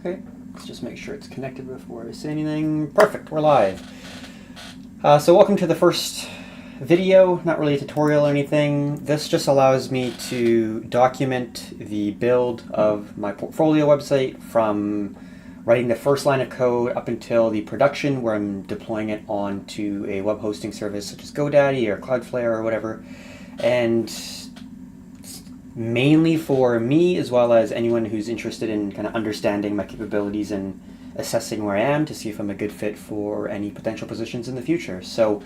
Okay, let's just make sure it's connected before I say anything. Perfect, we're live. So welcome to the first video, not really a tutorial or anything. This just allows me to document the build of my portfolio website from writing the first line of code up until the production where I'm deploying it onto a web hosting service such as GoDaddy or Cloudflare or whatever. And mainly for me as well as anyone who's interested in kind of understanding my capabilities and assessing where I am to see if I'm a good fit for any potential positions in the future. So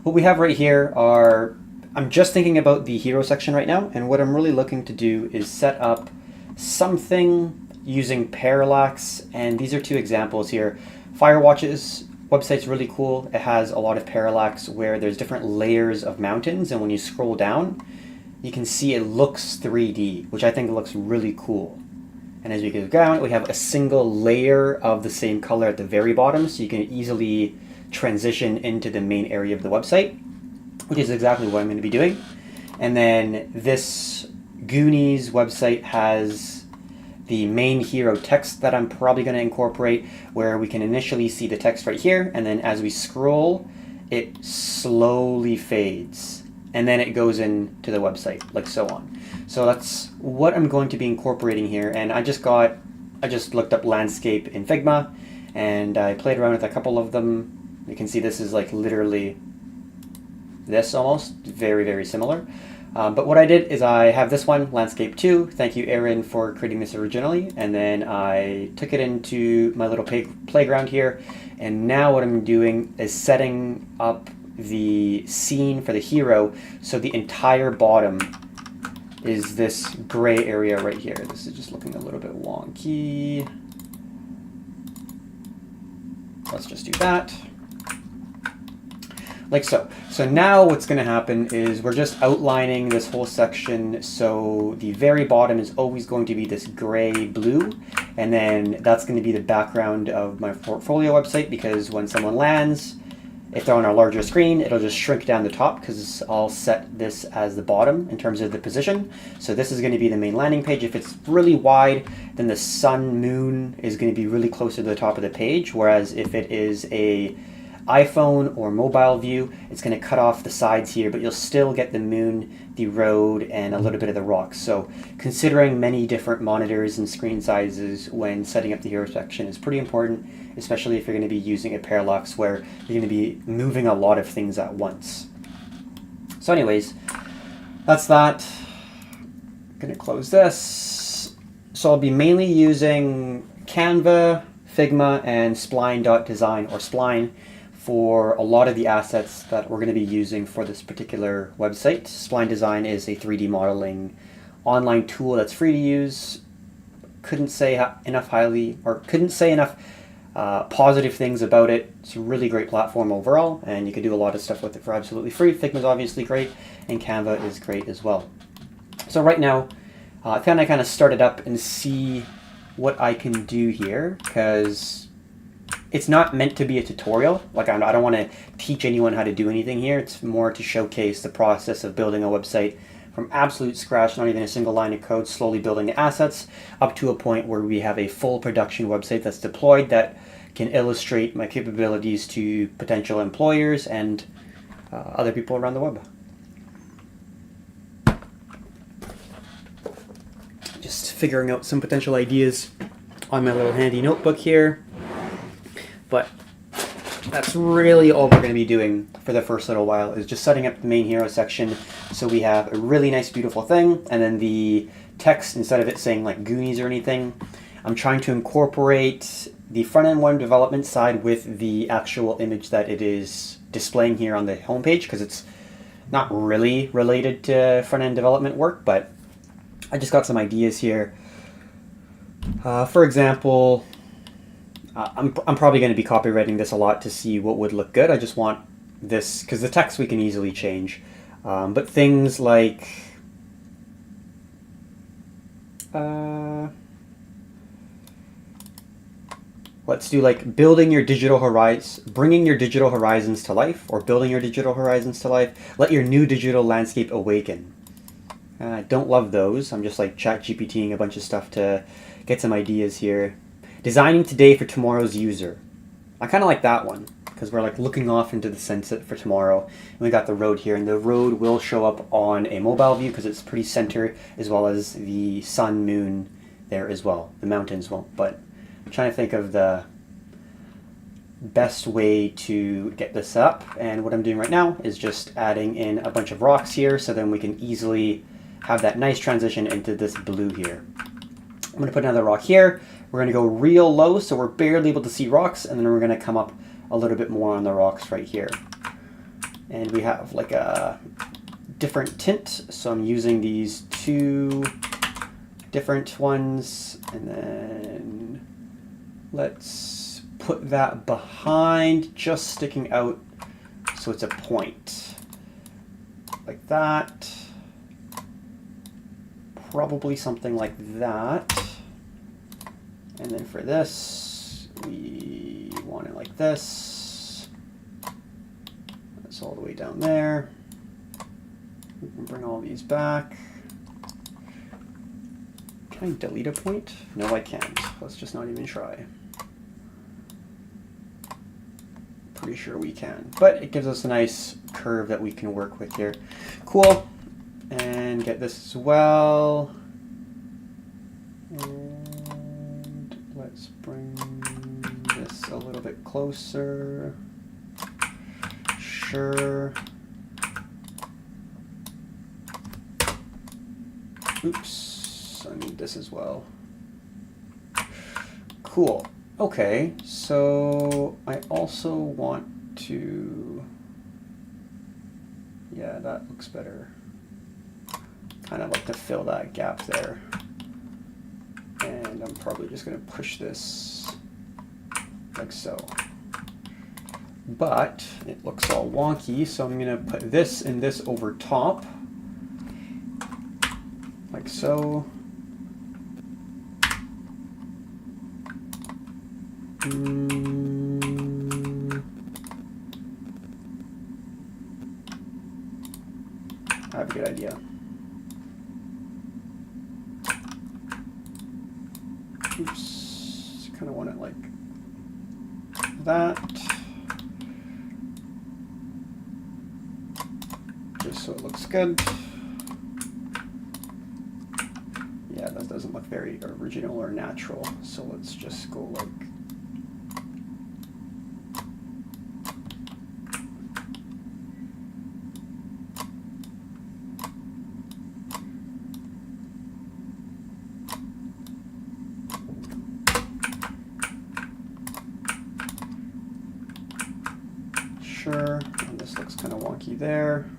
what we have right here are, I'm just thinking about the hero section right now, and what I'm really looking to do is set up something using parallax, and these are two examples here. Firewatch's website's really cool. It has a lot of parallax where there's different layers of mountains, and when you scroll down, you can see it looks 3D, which I think looks really cool. And as we go down, we have a single layer of the same color at the very bottom, so you can easily transition into the main area of the website, which is exactly what I'm going to be doing. And then this Goonies website has the main hero text that I'm probably going to incorporate, where we can initially see the text right here, and then as we scroll, it slowly fades. And then it goes into the website, like so on. So that's what I'm going to be incorporating here. And I just looked up landscape in Figma, and I played around with a couple of them. You can see this is like literally this almost, very, very similar. But what I did is I have this one, Landscape 2. Thank you, Aaron, for creating this originally. And then I took it into my little playground here. And now what I'm doing is setting up the scene for the hero, so the entire bottom is this gray area right here. This is just looking a little bit wonky. Let's just do that. Like so. So now what's going to happen is we're just outlining this whole section, so the very bottom is always going to be this gray blue, and then that's going to be the background of my portfolio website, because when someone lands, if they're on a larger screen, it'll just shrink down the top because I'll set this as the bottom in terms of the position. So this is going to be the main landing page. If it's really wide, then the sun, moon is going to be really close to the top of the page. Whereas if it is a iPhone or mobile view, it's going to cut off the sides here, but you'll still get the moon, the road, and a little bit of the rocks. So considering many different monitors and screen sizes when setting up the hero section is pretty important, especially if you're going to be using a parallax where you're going to be moving a lot of things at once. So anyways, that's that. I'm going to close this. So I'll be mainly using Canva, Figma, and Spline.design or Spline for a lot of the assets that we're going to be using for this particular website. Spline Design is a 3D modeling online tool that's free to use. Couldn't say enough positive things about it. It's a really great platform overall, and you can do a lot of stuff with it for absolutely free. Figma is obviously great, and Canva is great as well. So right now, can I kind of start it up and see what I can do here, because it's not meant to be a tutorial. Like, I don't want to teach anyone how to do anything here. It's more to showcase the process of building a website from absolute scratch, not even a single line of code, slowly building the assets up to a point where we have a full production website that's deployed that can illustrate my capabilities to potential employers and other people around the web. Just figuring out some potential ideas on my little handy notebook here. But that's really all we're going to be doing for the first little while, is just setting up the main hero section so we have a really nice, beautiful thing, and then the text, instead of it saying like Goonies or anything, I'm trying to incorporate the front-end web development side with the actual image that it is displaying here on the homepage, because it's not really related to front-end development work, but I just got some ideas here. For example, I'm probably going to be copywriting this a lot to see what would look good. I just want this, because the text we can easily change. But things like, let's do like bringing your digital horizons to life, or building your digital horizons to life. Let your new digital landscape awaken. I don't love those. I'm just like chat GPTing a bunch of stuff to get some ideas here. Designing today for tomorrow's user. I kind of like that one because we're like looking off into the sunset for tomorrow. And we got the road here, and the road will show up on a mobile view because it's pretty center, as well as the sun, moon there as well. The mountains won't, but I'm trying to think of the best way to get this up. And what I'm doing right now is just adding in a bunch of rocks here, so then we can easily have that nice transition into this blue here. I'm going to put another rock here. We're going to go real low so we're barely able to see rocks, and then we're going to come up a little bit more on the rocks right here. And we have like a different tint, so I'm using these two different ones, and then let's put that behind, just sticking out so it's a point like that. Probably something like that. And then for this, we want it like this. That's all the way down there. We can bring all these back. Can I delete a point? No, I can't. Let's just not even try. Pretty sure we can. But it gives us a nice curve that we can work with here. Cool. And get this as well. And let's bring this a little bit closer. Sure. Oops, I need this as well. Cool. Okay, so I also want to, yeah, that looks better. Kind of like to fill that gap there. And I'm probably just going to push this like so. But it looks all wonky, so I'm going to put this and this over top. Like so. I have a good idea. Oops, kind of want it like that. Just so it looks good. Yeah, that doesn't look very original or natural, so let's just go like sure, and this looks kind of wonky there.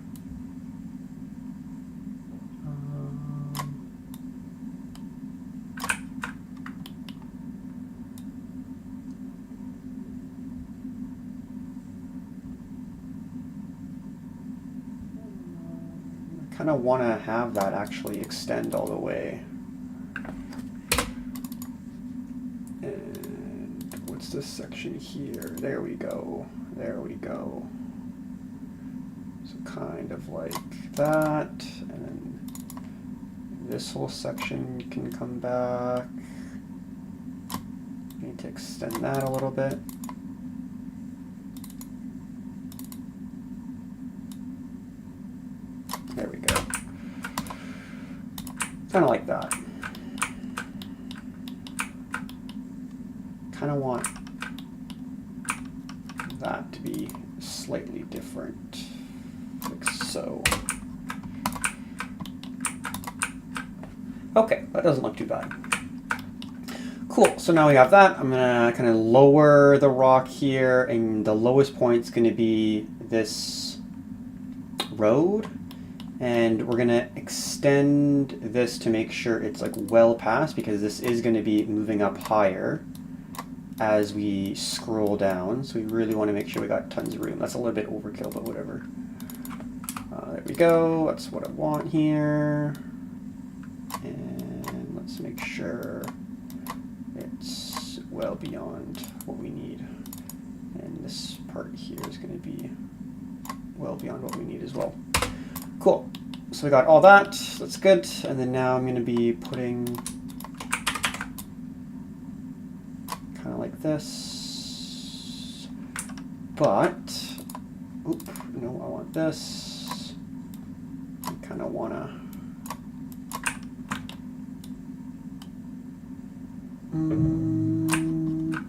I kind of want to have that actually extend all the way. And what's this section here? There we go. There we go. So kind of like that, and then this whole section can come back. Need to extend that a little bit. There we go. Kind of like that. Kind of want that to be slightly different, like so. Okay, that doesn't look too bad. Cool, so now we have that. I'm gonna kind of lower the rock here, and the lowest point is gonna be this road. And we're gonna extend this to make sure it's like well past, because this is gonna be moving up higher as we scroll down. So we really want to make sure we got tons of room. That's a little bit overkill, but whatever. There we go. That's what I want here. And let's make sure it's well beyond what we need. And this part here is going to be well beyond what we need as well. Cool. So we got all that. That's good. And then now I'm going to be putting like this, but, oop, no, I want this. I kind of want to,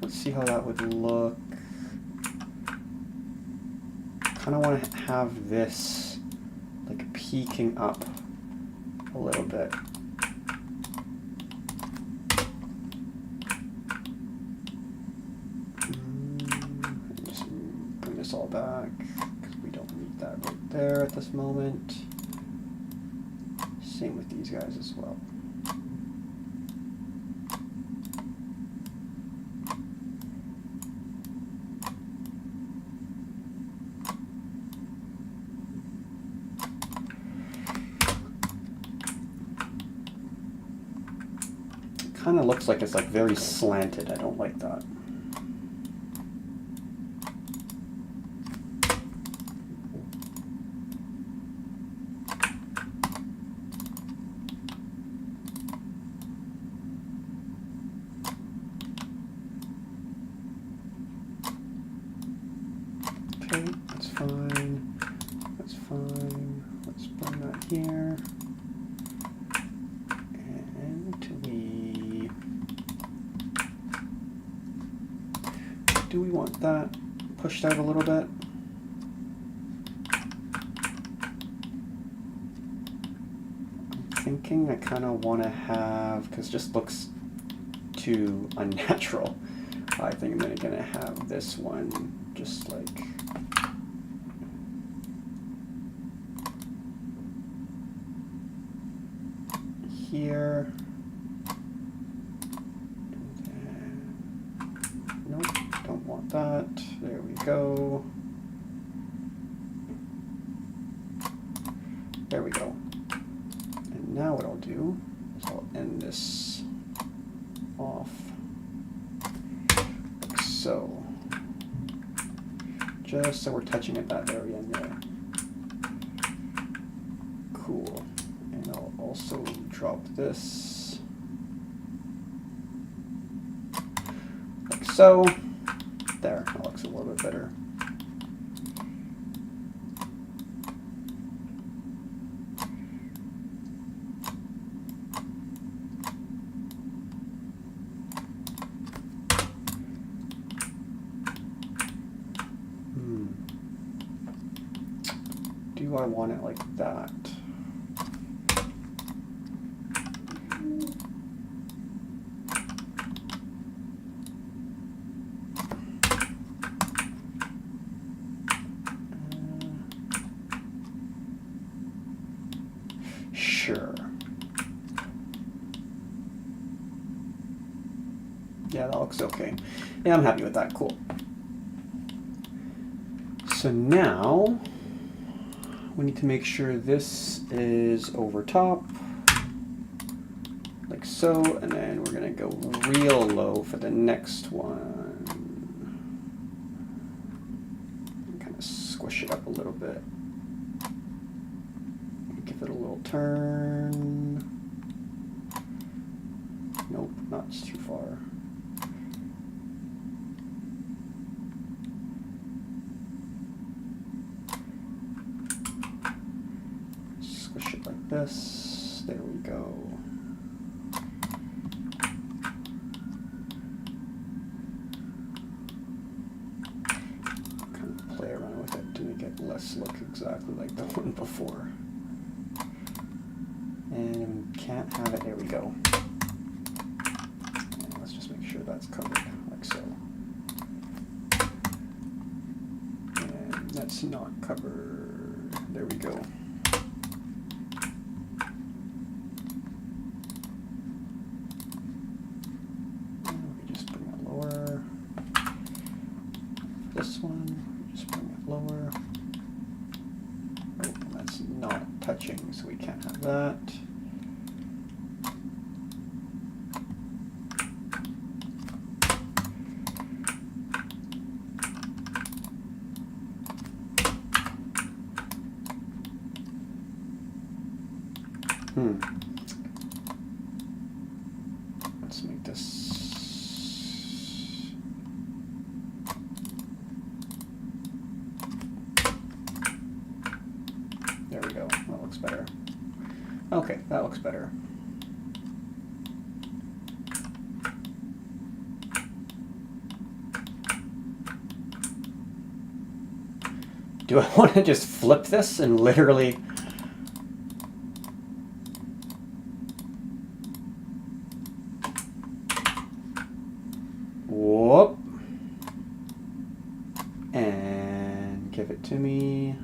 let's see how that would look. Kind of want to have this like peeking up a little bit. Just bring this all back because we don't need that right there at this moment. Same with these guys as well. Kind of looks like it's like very slanted. I don't like that. Okay, that's fine. That's fine. Let's bring that here. Do we want that pushed out a little bit? I'm thinking I kind of want to have, because it just looks too unnatural. I think I'm going to have this one just like here. Nope, don't want that. There we go. There we go. And now what I'll do is I'll end this off like so. Just so we're touching at that very end there. Cool. And I'll also drop this like so. There, that looks a little bit better. Do I want it like that? Sure. Yeah, that looks okay. Yeah, I'm happy with that. Cool. So now we need to make sure this is over top, like so, and then we're gonna go real low for the next one. Kind of squish it up a little bit. Give it a little turn. Nope, not too far. Squish it like this. There we go. Kind of play around with it to make it less look exactly like the one before. And we can't have it. There we go. And let's just make sure that's covered like so. And that's not covered. There we go. This one, just bring it lower. Oh, that's not touching, so we can't have that. Let's make this Okay, that looks better. Do I want to just flip this and literally... Whoop. And give it to me.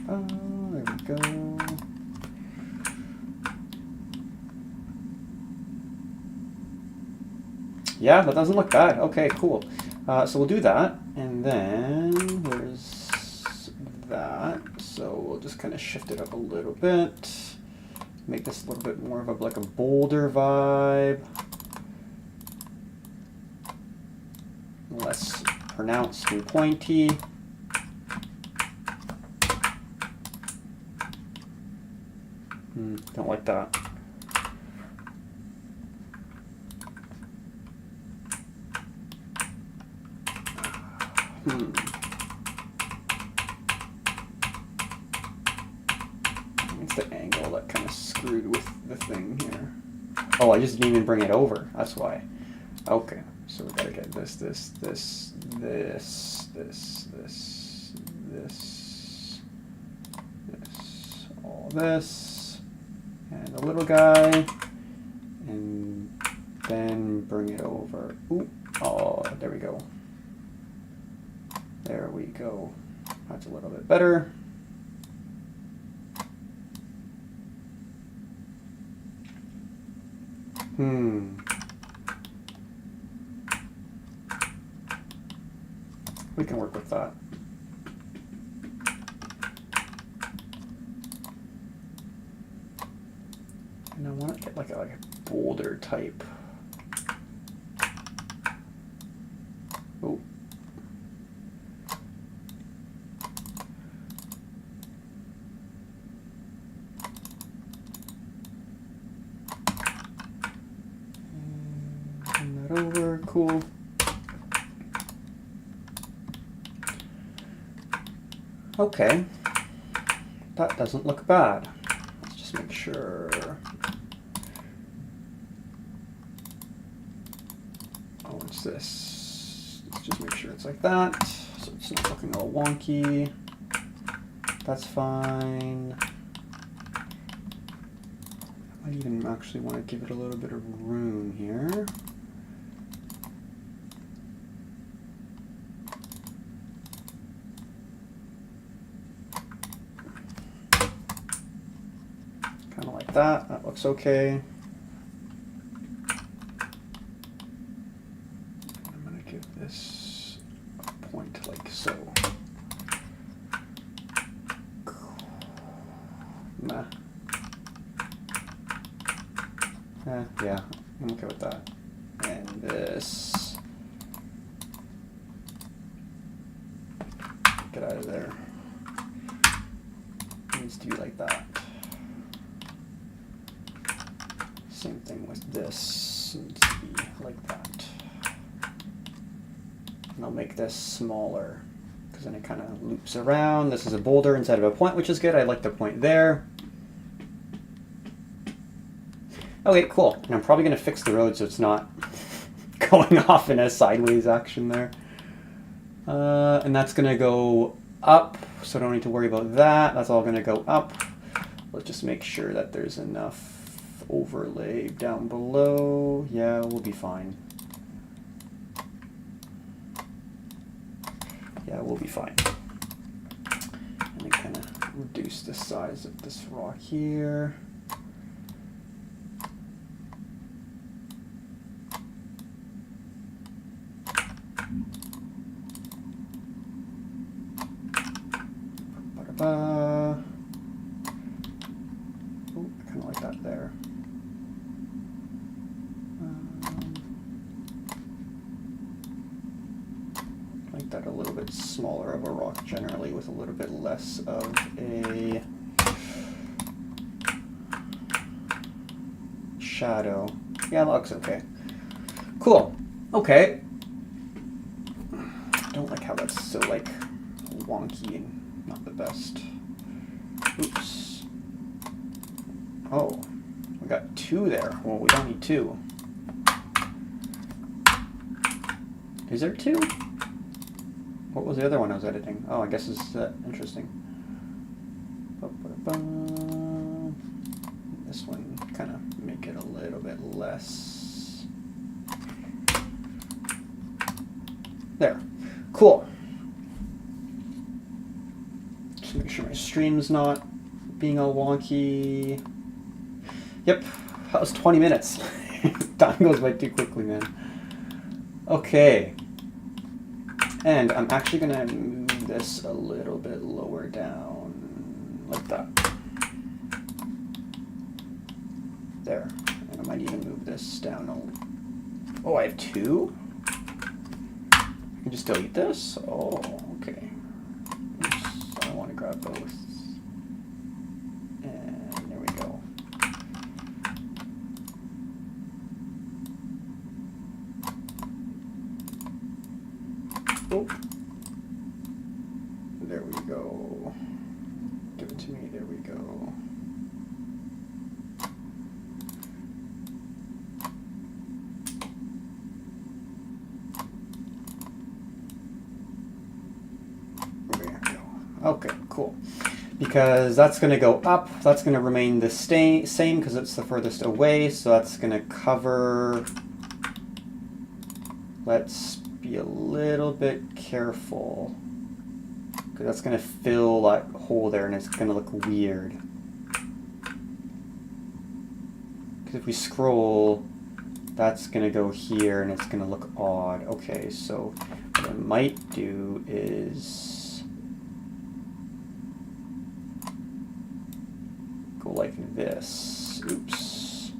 There we go. Yeah, that doesn't look bad. Okay, cool. So we'll do that, and then where's that? So we'll just kind of shift it up a little bit, make this a little bit more of like a bolder vibe, less pronounced and pointy. Don't like that. It's the angle that kind of screwed with the thing here. Oh, I just didn't even bring it over. That's why. Okay, so we gotta get this, all this, and the little guy, and then bring it over. Ooh, oh, there we go. There we go. That's a little bit better. We can work with that. And I want to get like a bolder type. Oh. Turn that over, cool. Okay, that doesn't look bad. Let's just make sure. Oh, what's this? Let's just make sure it's like that, so it's not looking all wonky. That's fine. I might even actually want to give it a little bit of room here. Kind of like that. That looks okay. I'm going to give this a point like so. Nah. Yeah, I'm okay with that. And this. Get out of there. It needs to be like that. Same thing with this. It needs to be like that. And I'll make this smaller because then it kind of loops around. This is a boulder instead of a point, which is good. I like the point there. Okay, cool. And I'm probably going to fix the road so it's not going off in a sideways action there. And that's going to go up, so I don't need to worry about that. That's all going to go up. Let's just make sure that there's enough overlay down below. Yeah, we'll be fine. Yeah, we'll be fine. And then kind of reduce the size of this rock here. Oh, I kind of like that there. Like that a little bit smaller of a rock generally with a little bit less of a shadow. Yeah, that looks okay. Cool. Okay. I don't like how that's so like wonky and not the best. Oops. Oh, we got 2 there. Well, we don't need 2. Is there 2? What was the other one I was editing? Oh, I guess it's interesting. This one, kind of make it a little bit less. There. Cool. Just make sure my stream's not being all wonky. Yep, that was 20 minutes. Time goes by too quickly, man. Okay. And I'm actually going to move this a little bit lower down, like that. There. And I might even move this down a little. Oh, I have 2? I can just delete this? Oh, okay. Oops, I want to grab both. And there we go. Oh. There we go. Give it to me. There we go. Okay, cool. Because that's going to go up, that's going to remain the same because it's the furthest away, so that's going to cover. Let's be a little bit careful, because that's going to fill that hole there and it's going to look weird. Because if we scroll, that's going to go here and it's going to look odd. Okay, so what I might do is like this. Oops.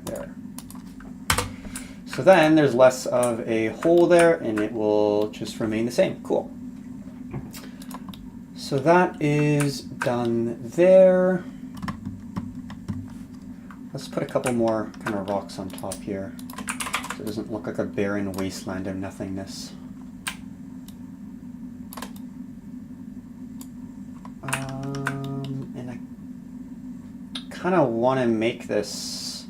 There. So then there's less of a hole there and it will just remain the same. Cool. So that is done there. Let's put a couple more kind of rocks on top here so it doesn't look like a barren wasteland of nothingness. Kind of want to make this,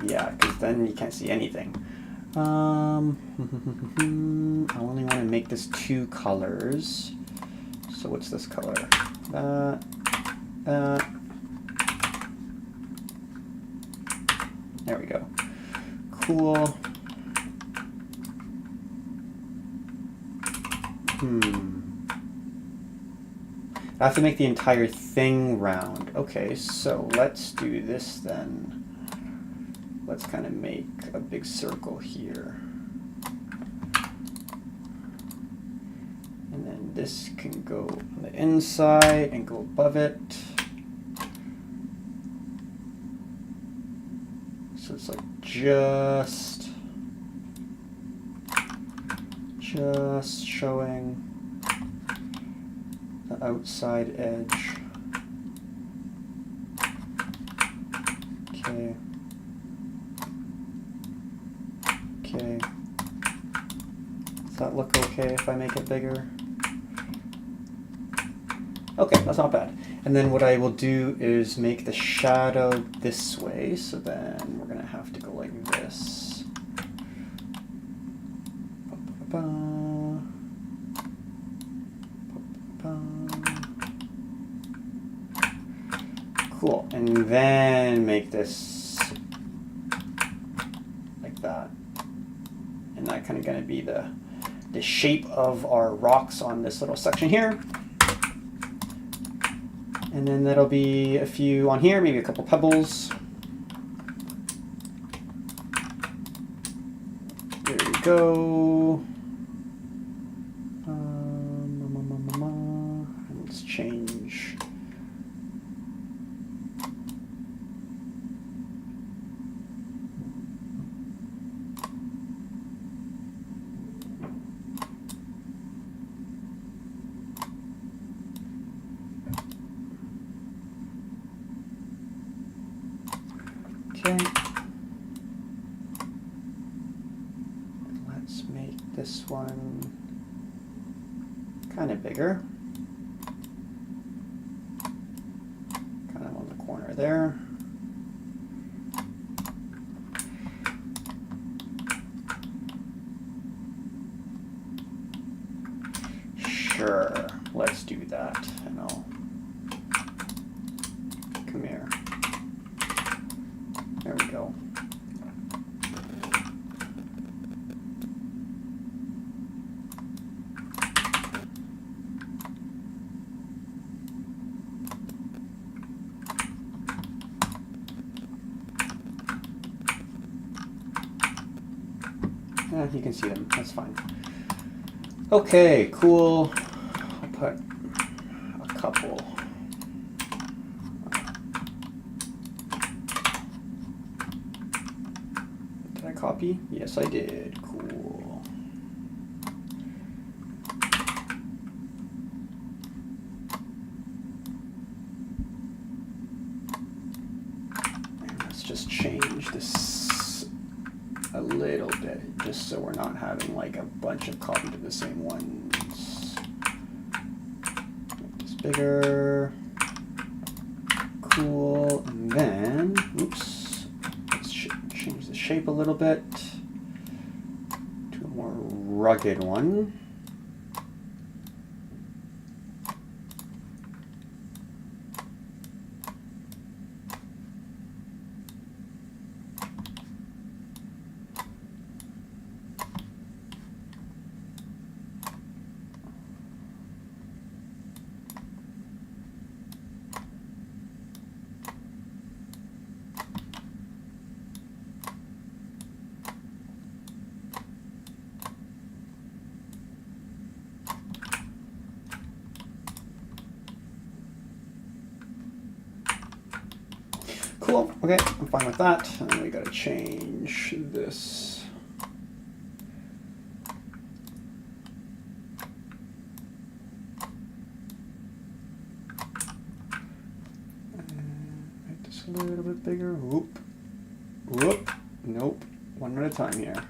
yeah, because then you can't see anything. I only want to make this 2 colors. So what's this color? That. There we go. Cool. I have to make the entire thing round. Okay, so let's do this then. Let's kind of make a big circle here. And then this can go on the inside and go above it. So it's like just showing the outside edge. Okay. Okay. Does that look okay if I make it bigger? Okay, that's not bad. And then what I will do is make the shadow this way, so then we're gonna have to go like this. Cool, and then make this like that. And that kind of gonna be the shape of our rocks on this little section here. And then that'll be a few on here, maybe a couple pebbles. There we go. Let's change. this one kind of bigger. Kind of on the corner there. Sure, let's do that. And I'll come here. There we go. Yeah, you can see them. That's fine. Okay, cool. I'll put a couple. Did I copy? Yes, I did. Cool. And let's just change this a little bit, just so we're not having like a bunch of copies of the same ones. Make this bigger. Cool. And then, oops, let's change the shape a little bit to a more rugged one. Cool, okay, I'm fine with that. And then we gotta change this. And make this a little bit bigger. Whoop, whoop, nope. One at a time here.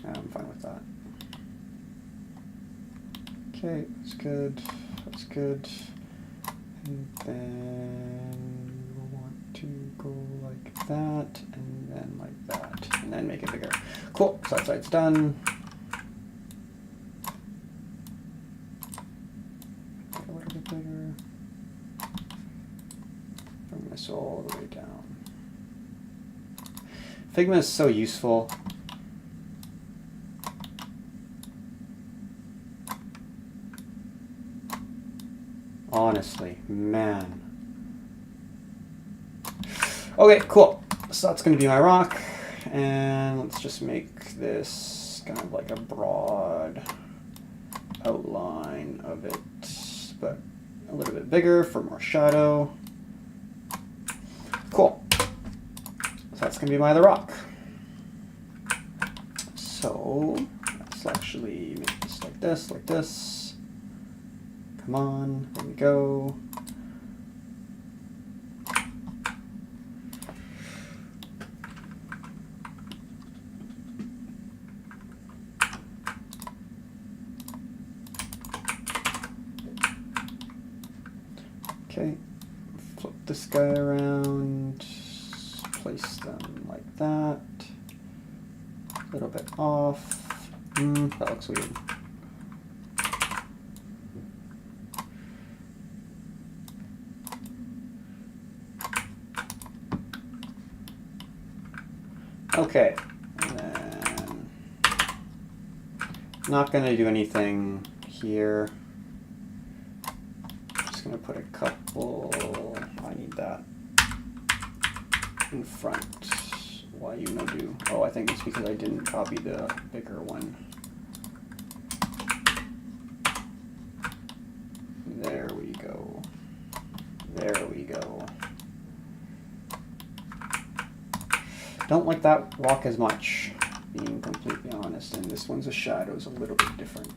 I'm fine with that. Okay, that's good, that's good. And then we'll want to go like that, and then like that, and then make it bigger. Cool, so that side's done. Make it a little bit bigger. Bring this all the way down. Figma is so useful. Honestly, man. Okay, cool. So that's going to be my rock. And let's just make this kind of like a broad outline of it, but a little bit bigger for more shadow. Cool. So that's going to be my other rock. So let's actually make this like this, like this. Come on, there we go. Okay, flip this guy around, place them like that. A little bit off. That looks weird. Okay, and then not going to do anything here. Just going to put a couple, I need that in front. Why you no do? Oh, I think it's because I didn't copy the bigger one. There we go. There we go. Don't like that rock as much, being completely honest, and this one's a shadow is a little bit different,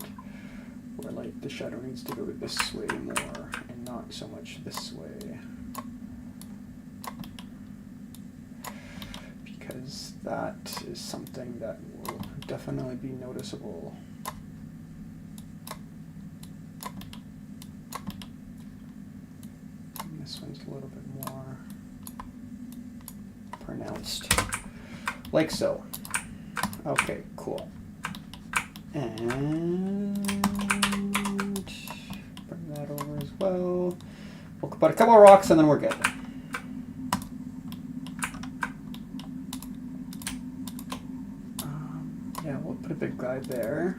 where like the shadow needs to go this way more and not so much this way, because because that is something that will definitely be noticeable. And this one's a little bit more pronounced, like so. Okay, cool. And bring that over as well. We'll put a couple of rocks and then we're good. Yeah, we'll put a big guy there.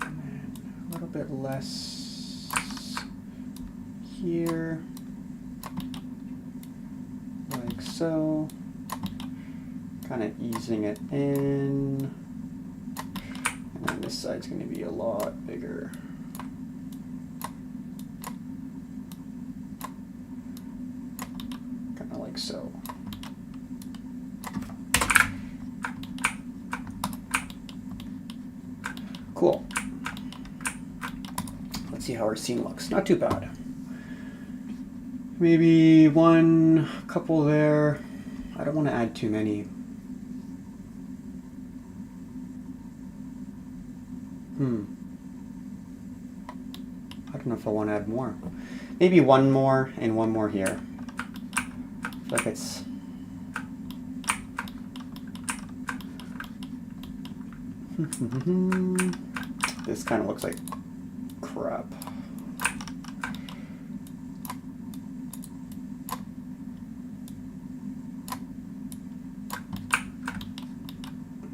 And then a little bit less here. Like so. Kind of easing it in. And then this side's going to be a lot bigger. Kind of like so. Cool. Let's see how our scene looks. Not too bad. Maybe one couple there. I don't want to add too many. I don't know if I want to add more. Maybe one more and one more here. I feel like it's... This kind of looks like crap.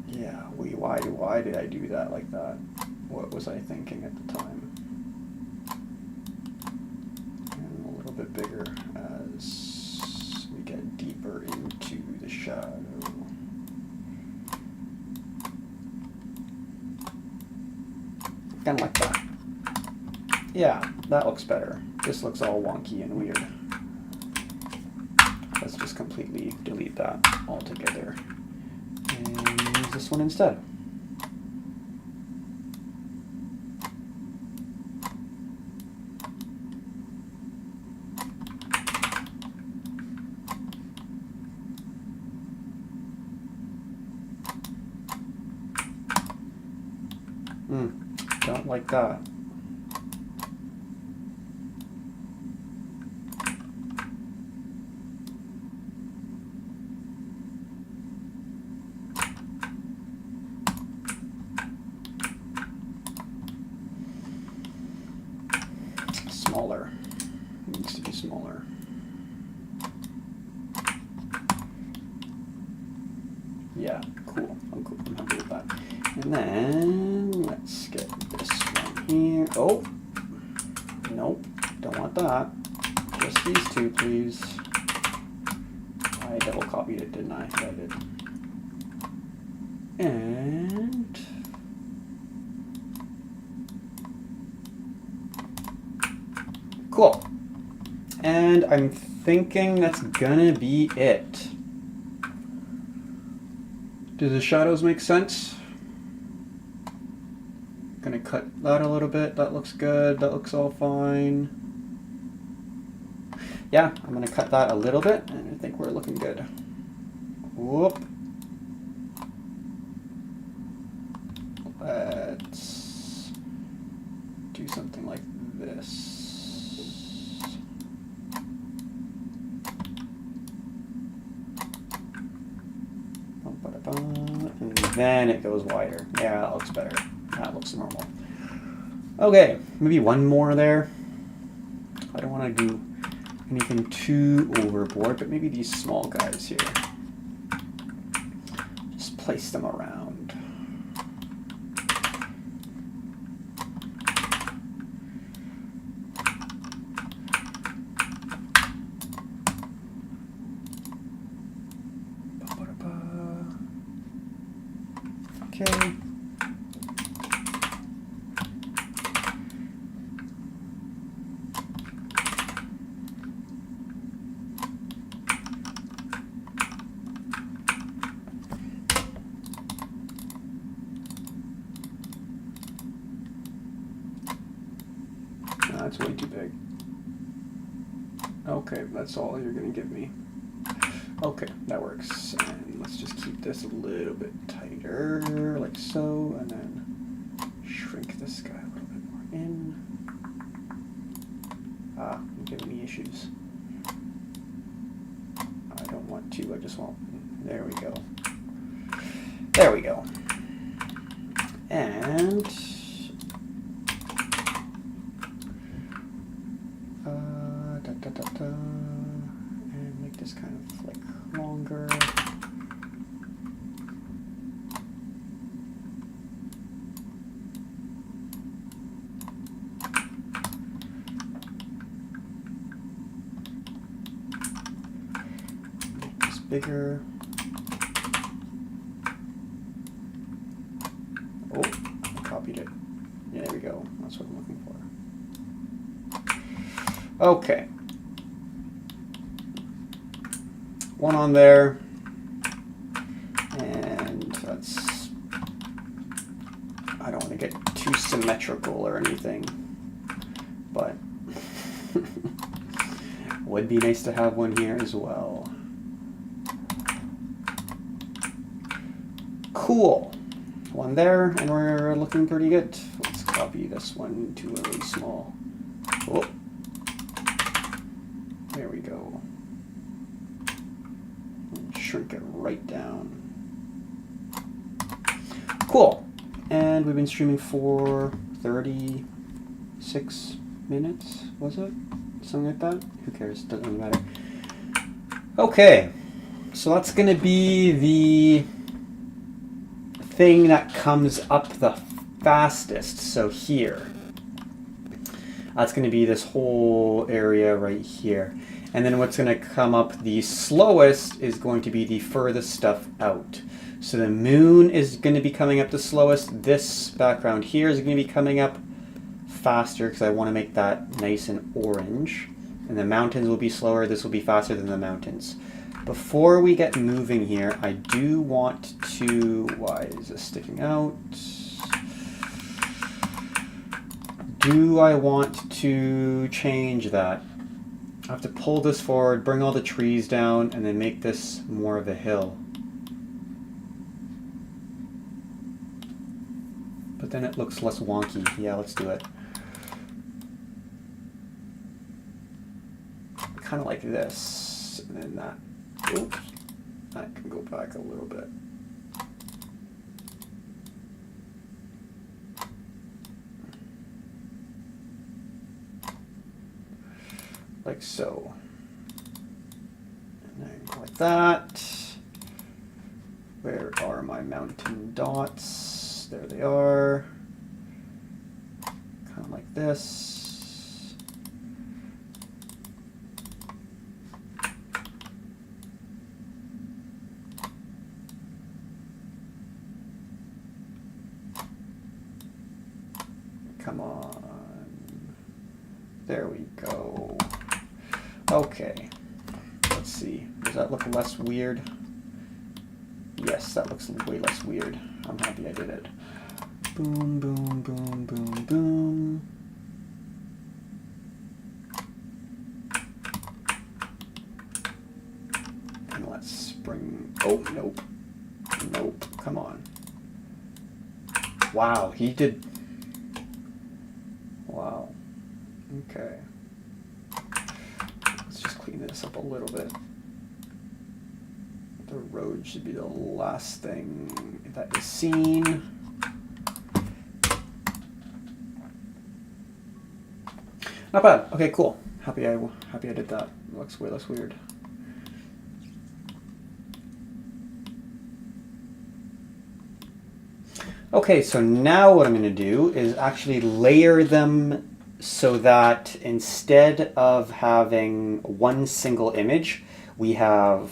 Yeah, why did I do that like that? What was I thinking at the time? And a little bit bigger as we get deeper into the shadow. Kind of like that. Yeah, that looks better. This looks all wonky and weird. Let's just completely delete that altogether and use this one instead. Don't like that. Smaller. It needs to be smaller. Yeah, cool. I'm happy with that. And then let's get this one here. Oh, nope, don't want that. Just these two, please. I double copied it, didn't I? Yeah, I did. And cool. And I'm thinking that's gonna be it. Do the shadows make sense? Gonna cut that a little bit. That looks good. That looks all fine. Yeah, I'm gonna cut that a little bit, and I think we're looking good. Whoop. Let's do something like this. And then it goes wider. Yeah, that looks better. That looks normal. Okay, maybe one more there. I don't want to do anything too overboard, but maybe these small guys here. Just place them around. Okay. That's way too big. Okay, that's all you're gonna give me. Okay, that works. And let's just keep this a little bit tighter, like so, and then shrink this guy a little bit more in. Ah, you're giving me issues. I don't want to, I just want, there we go. There we go. And and make this kind of like longer. Make this bigger. Oh, I copied it. Yeah, there we go. That's what I'm looking for. Okay. One on there. And let's, I don't want to get too symmetrical or anything, but would be nice to have one here as well. Cool. One there, and we're looking pretty good. Let's copy this one to a really small. Oh, there we go. Shrink it right down. Cool. And we've been streaming for 36 minutes, was it? Something like that? Who cares? Doesn't really matter. Okay. So that's going to be the thing that comes up the fastest. So here. That's going to be this whole area right here. And then what's going to come up the slowest is going to be the furthest stuff out. So the moon is going to be coming up the slowest. This background here is going to be coming up faster because I want to make that nice and orange. And the mountains will be slower. This will be faster than the mountains. Before we get moving here, I do want to... Why is this sticking out? Do I want to change that? I have to pull this forward, bring all the trees down, and then make this more of a hill. But then it looks less wonky. Yeah, let's do it. Kind of like this. And then that. Oops. That can go back a little bit. Like so. And then like that. Where are my mountain dots? There they are. Kind of like this. Come on. There we go. Okay, let's see. Does that look less weird? Yes, that looks way less weird. I'm happy I did it. Boom, boom, boom, boom, boom. And let's bring... Oh, nope. Nope, come on. Wow, he did... Wow. Okay. Clean this up a little bit. The road should be the last thing that is seen. Not bad. Okay, cool. Happy I did that. It looks way less weird. Okay, so now what I'm going to do is actually layer them so that instead of having one single image, we have,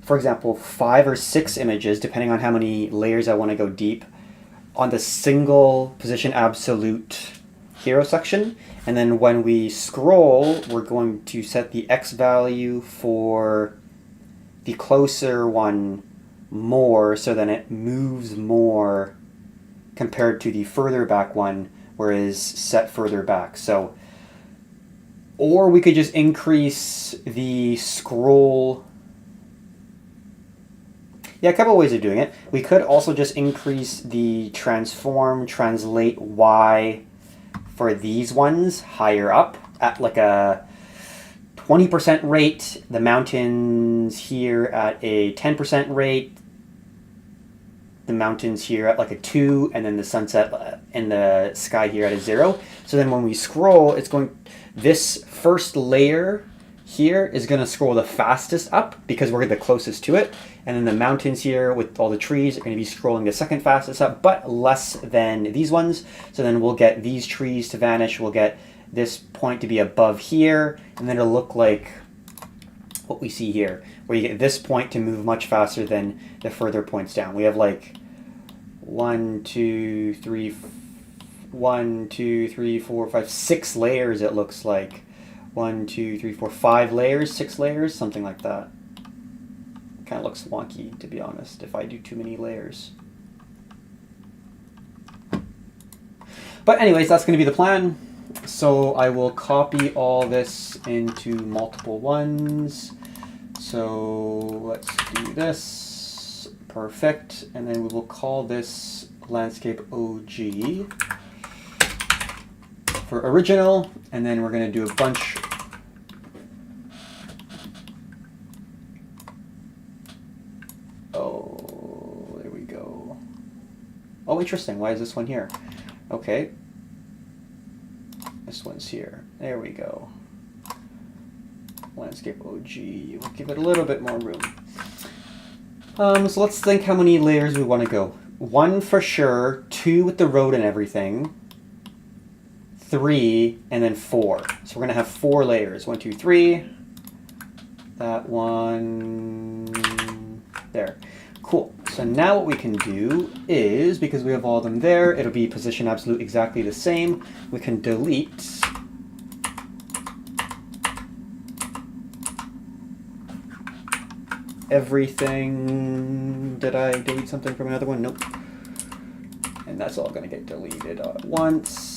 for example, 5 or 6 images, depending on how many layers I want to go deep, on the single position absolute hero section. And then when we scroll, we're going to set the X value for the closer one more, so then it moves more compared to the further back one, whereas set further back. So, or we could just increase the scroll Yeah, a couple ways of doing it. We could also just increase the transform, translate Y for these ones higher up at like a 20% rate, the mountains here at a 10% rate, the mountains here at like a 2, and then the sunset in the sky here at a 0. So then when we scroll, it's going, this first layer here is going to scroll the fastest up because we're the closest to it. And then the mountains here with all the trees are going to be scrolling the second fastest up, but less than these ones. So then we'll get these trees to vanish. We'll get this point to be above here, and then it'll look like what we see here, where you get this point to move much faster than the further points down. We have like 1, 2, 3, 4, 5, 6 layers, it looks like. 1, 2, 3, 4, 5 layers, 6 layers, something like that. Kind of looks wonky, to be honest, if I do too many layers. But anyways, that's going to be the plan. So I will copy all this into multiple ones. So let's do this. Perfect. And then we will call this landscape OG for original. And then we're going to do a bunch. Oh, there we go. Oh, interesting. Why is this one here? Okay. This one's here. There we go. Landscape OG. We'll give it a little bit more room. So let's think how many layers we want to go. 1 for sure, 2 with the road and everything, 3, and then 4. So we're going to have 4 layers. 1, 2, 3. That one. There. Cool. So now what we can do is, because we have all of them there, it'll be position absolute exactly the same. We can delete everything. Did I delete something from another one? Nope. And that's all going to get deleted at once.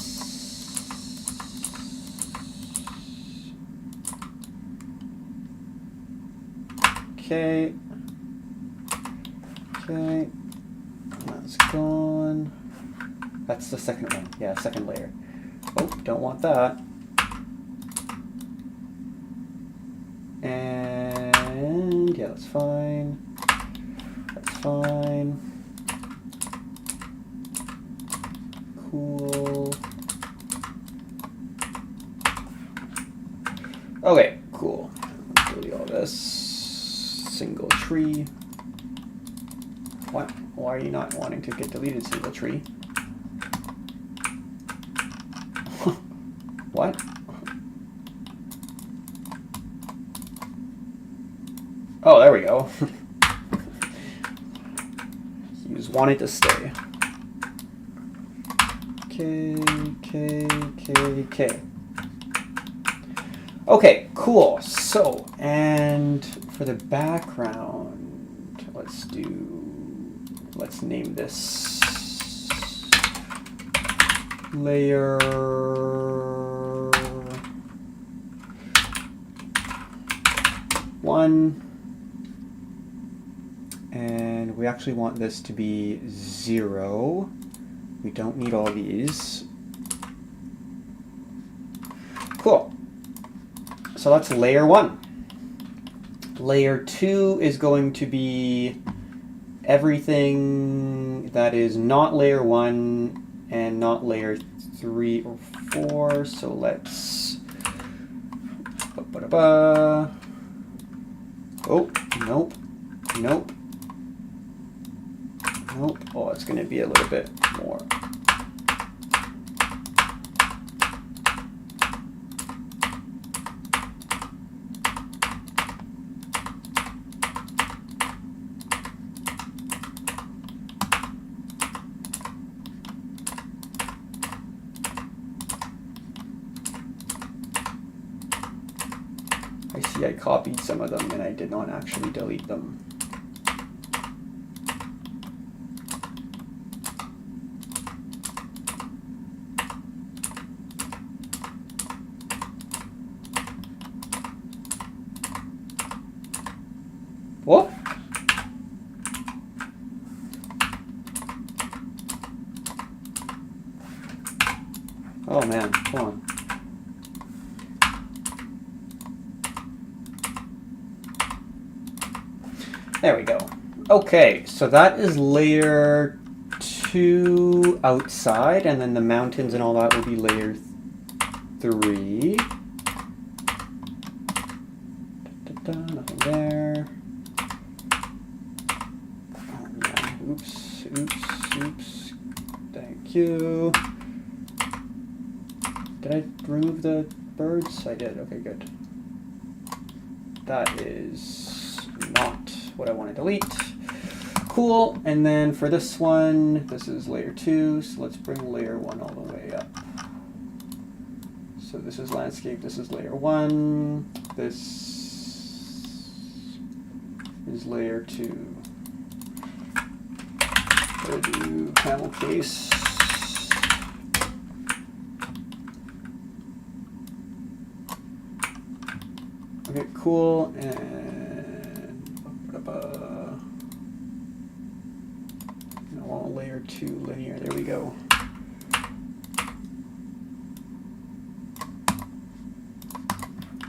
Okay. Okay, that's gone. That's the second one. Yeah, second layer. Oh, don't want that. And yeah, that's fine. That's fine. Cool. Okay, cool. Delete all this. Single tree. What? Why are you not wanting to get deleted, single tree? What? Oh, there we go. He was wanting to stay. K. Okay, cool. So, and for the background, let's name this layer 1, and we actually want this to be 0. We don't need all these. Cool. So that's layer 1. Layer 2 is going to be everything that is not layer 1 and not layer 3 or 4. So let's... Oh, nope. Nope. Nope. Oh, it's going to be a little bit more. I see I copied some of them and I did not actually delete them. What? Oh man, come on. There we go. Okay, so that is layer 2 outside, and then the mountains and all that will be layer 3. Nothing there. Oh, yeah. Oops, oops, oops. Thank you. Did I remove the birds? I did. Okay, good. That is not what I want to delete. Cool. And then for this one, this is layer 2. So let's bring layer 1 all the way up. So this is landscape. This is layer 1. This is layer 2. We'll do camel case. Okay, cool. And no, layer 2 linear. There we go.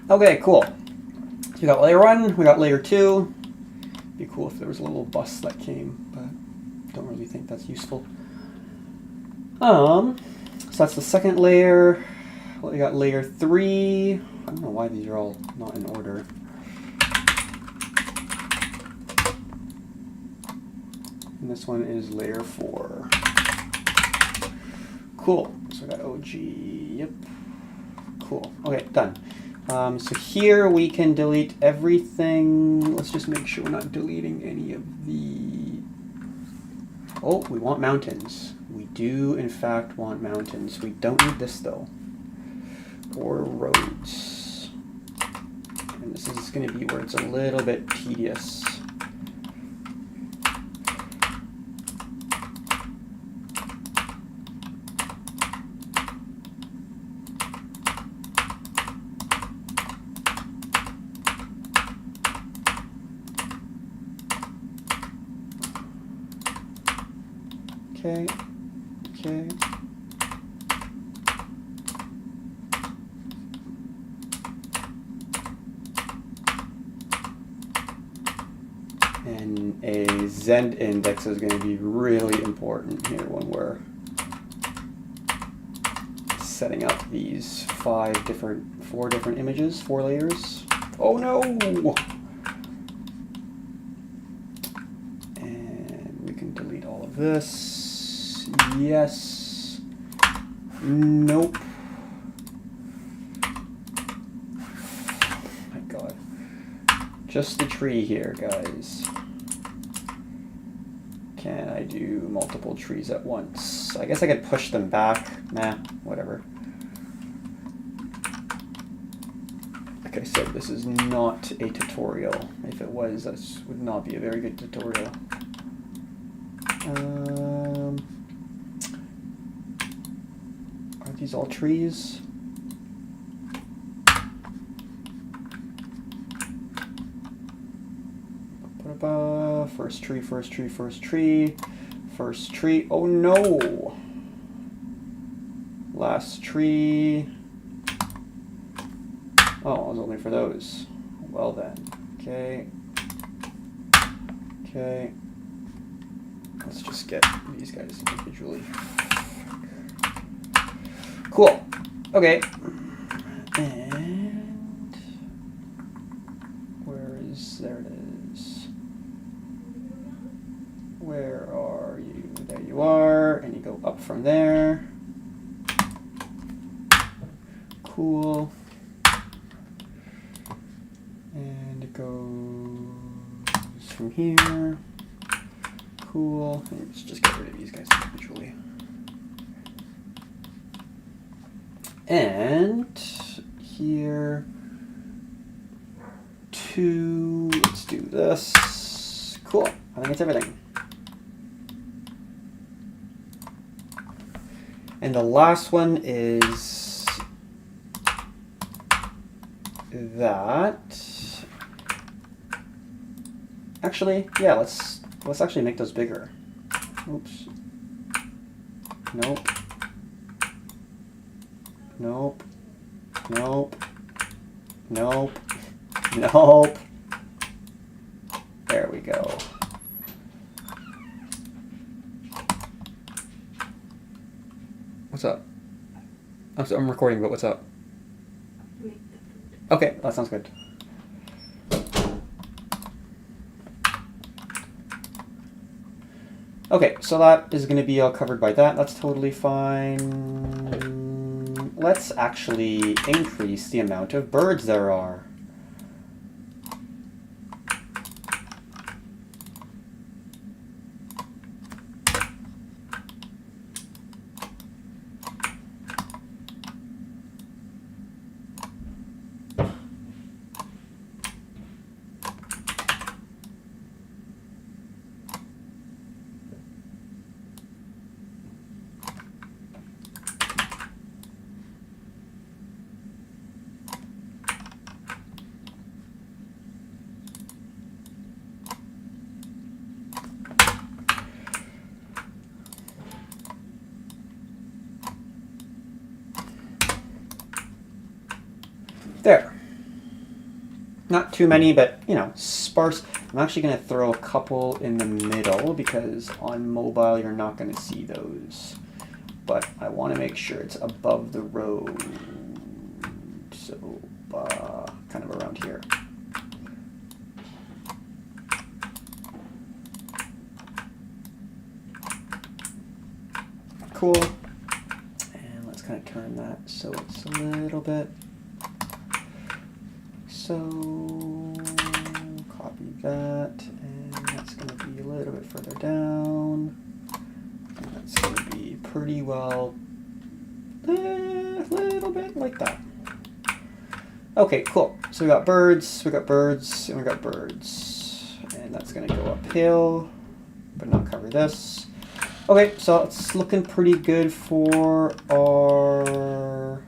Okay, cool. So we got layer 1. We got layer 2. Be cool if there was a little bus that came, but don't really think that's useful. So that's the second layer. We got layer 3. I don't know why these are all not in order. And this one is layer 4. Cool. So I got OG. Yep. Cool. Okay, done. So here we can delete everything. Let's just make sure we're not deleting any of the... Oh, we want mountains. We do, in fact, want mountains. We don't need this, though. Or roads. And this is going to be where it's a little bit tedious. Okay, okay. And a Zend index is going to be really important here when we're setting up these 4 different images, 4 layers. Oh no! And we can delete all of this. Yes. Nope. Oh my god. Just the tree here, guys. Can I do multiple trees at once? I guess I could push them back. Nah, whatever. Like I said, this is not a tutorial. If it was, this would not be a very good tutorial. Are these all trees? First tree, first tree, first tree, first tree. Oh no! Last tree. Oh, it was only for those. Well then. Okay. Okay. Let's just get these guys individually. Cool. Okay. And there it is. Where are you? There you are. And you go up from there. Cool. And it goes from here. Cool. And let's just get rid of these guys individually. And here, 2, let's do this. Cool. I think it's everything. And the last one is that. Actually, yeah, let's actually make those bigger. Oops. Nope. Nope. Nope. Nope. Nope. There we go. What's up? I'm recording, but what's up? Okay, that sounds good. Okay, so that is going to be all covered by that. That's totally fine. Let's actually increase the amount of birds there are. There. Not too many, but, you know, sparse. I'm actually going to throw a couple in the middle because on mobile you're not going to see those. But I want to make sure it's above the road. So, kind of around here. Cool. And let's kind of turn that so it's a little bit. So, copy that, and that's going to be a little bit further down. And that's going to be pretty well, a little bit like that. Okay, cool. So we got birds, and we got birds. And that's going to go uphill, but not cover this. Okay, so it's looking pretty good for our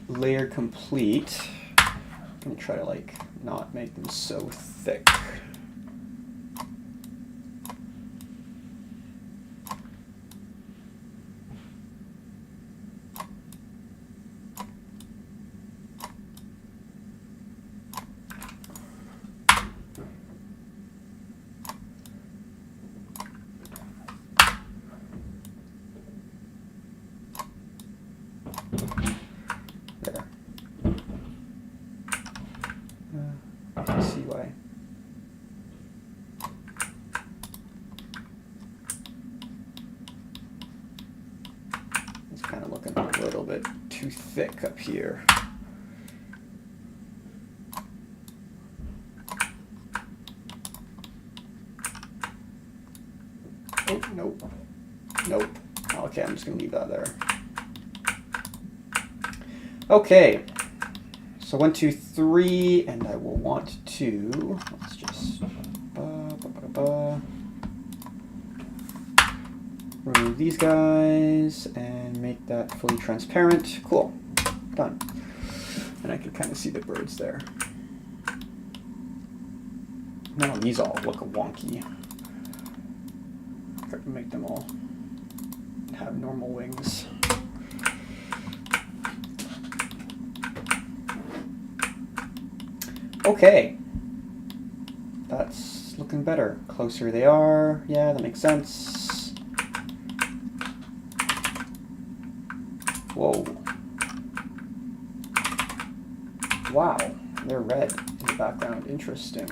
layer complete. I'm gonna try to like not make them so thick. Let's see why. It's kind of looking a little bit too thick up here. Oh, nope. Nope. Okay, I'm just going to leave that there. Okay. So 1, 2, 3, and I will want to, let's just remove these guys and make that fully transparent. Cool. Done. And I can kind of see the birds there. Now these all look wonky. Got to make them all have normal wings. Okay, that's looking better. Closer they are. Yeah, that makes sense. Whoa. Wow, they're red in the background. Interesting.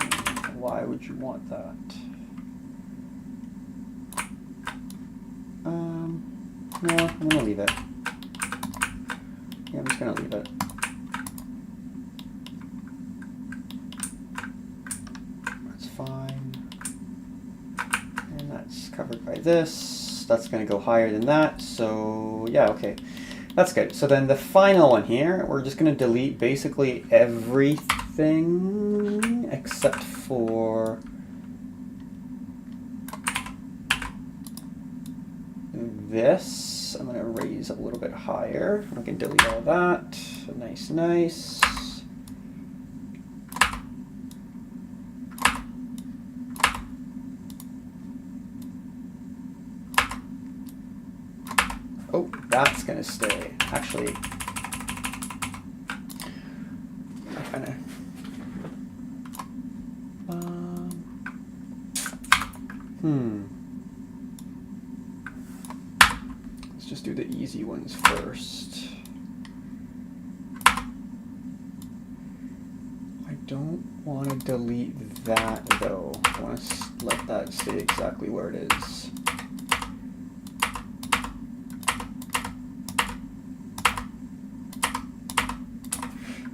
Why would you want that? No, I'm gonna leave it. Yeah, I'm just gonna leave it. Fine. And that's covered by this. That's going to go higher than that. So yeah, okay. That's good. So then the final one here, we're just going to delete basically everything except for this. I'm going to raise a little bit higher. I can delete all that. Nice, nice. that's going to stay. Actually, I kind of... Let's just do the easy ones first. I don't want to delete that though. I want to let that stay exactly where it is.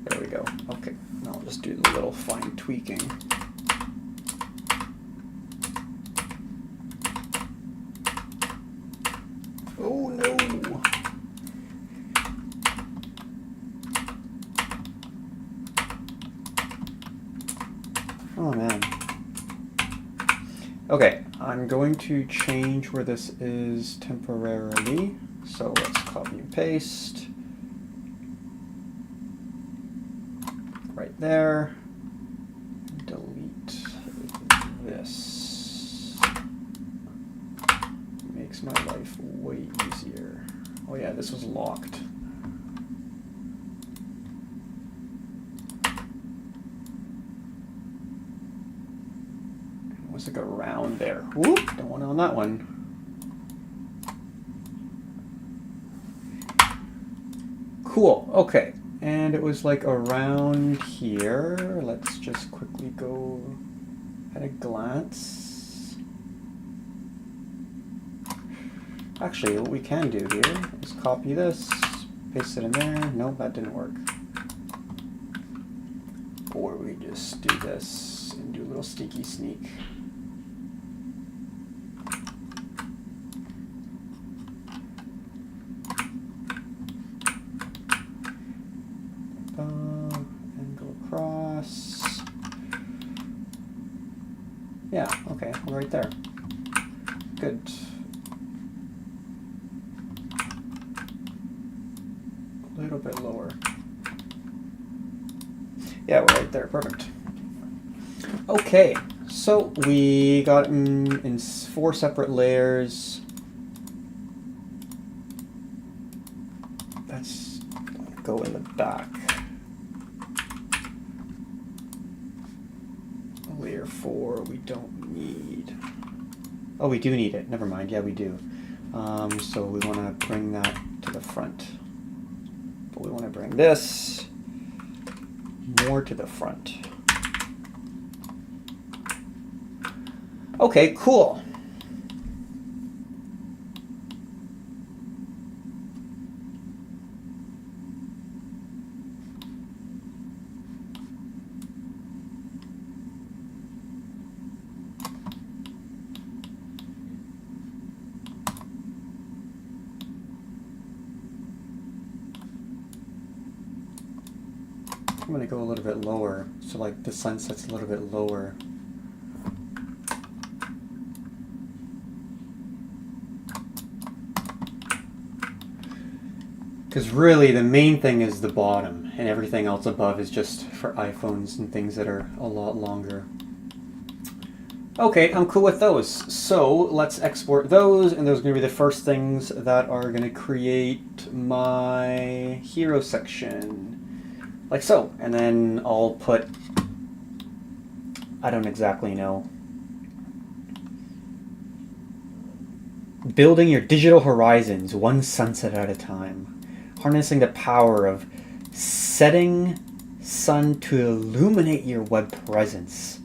There we go. Okay, now I'll just do a little fine tweaking. Oh no! Oh man. Okay, I'm going to change where this is temporarily. So let's copy and paste. Right there. Delete this. Makes my life way easier. Oh yeah, this was locked. It was like around there. Whoop, don't want it on that one. Cool, okay. And it was like around here. Let's just quickly go at a glance. Actually, what we can do here is copy this, paste it in there. Nope, that didn't work. Or we just do this and do a little sneaky sneak. And go across. Yeah, okay, right there. Good. A little bit lower. Yeah, we're right there, perfect. Okay, so we got in 4 separate layers. Let's go in the back. Layer 4 we don't need. Oh, we do need it. Never mind. Yeah, we do. So we want to bring that to the front. But we want to bring this more to the front. Okay, cool. I'm going to go a little bit lower, so like the sunset's a little bit lower. Because really the main thing is the bottom, and everything else above is just for iPhones and things that are a lot longer. Okay, I'm cool with those. So let's export those, and those are going to be the first things that are going to create my hero section. Like so, and then I'll put, I don't exactly know. Building your digital horizons, one sunset at a time. Harnessing the power of setting sun to illuminate your web presence.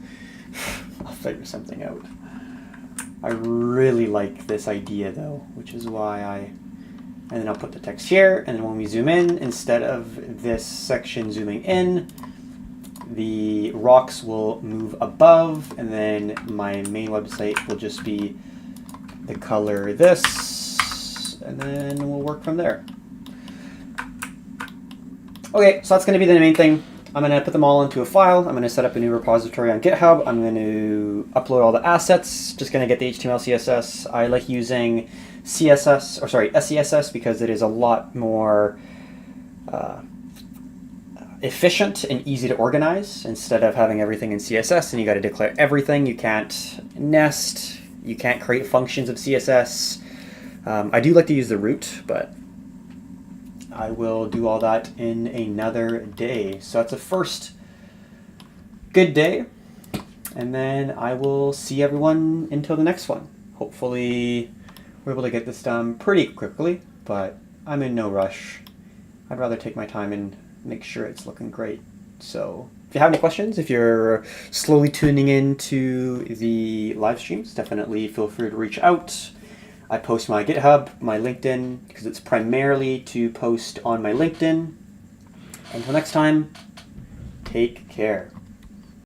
I'll figure something out. I really like this idea though, which is why and then I'll put the text here, and then when we zoom in, instead of this section zooming in, the rocks will move above, and then my main website will just be the color this, and then we'll work from there. Okay, so that's going to be the main thing. I'm going to put them all into a file. I'm going to set up a new repository on GitHub. I'm going to upload all the assets, just going to get the HTML, CSS. I like using SCSS because it is a lot more efficient and easy to organize instead of having everything in CSS and you got to declare everything. You can't nest, you can't create functions of CSS. I do like to use the root, but I will do all that in another day. So that's a first good day. And then I will see everyone until the next one. Hopefully we're able to get this done pretty quickly, but I'm in no rush. I'd rather take my time and make sure it's looking great. So if you have any questions, if you're slowly tuning in to the live streams, definitely feel free to reach out. I post my GitHub, my LinkedIn, because it's primarily to post on my LinkedIn. Until next time, take care.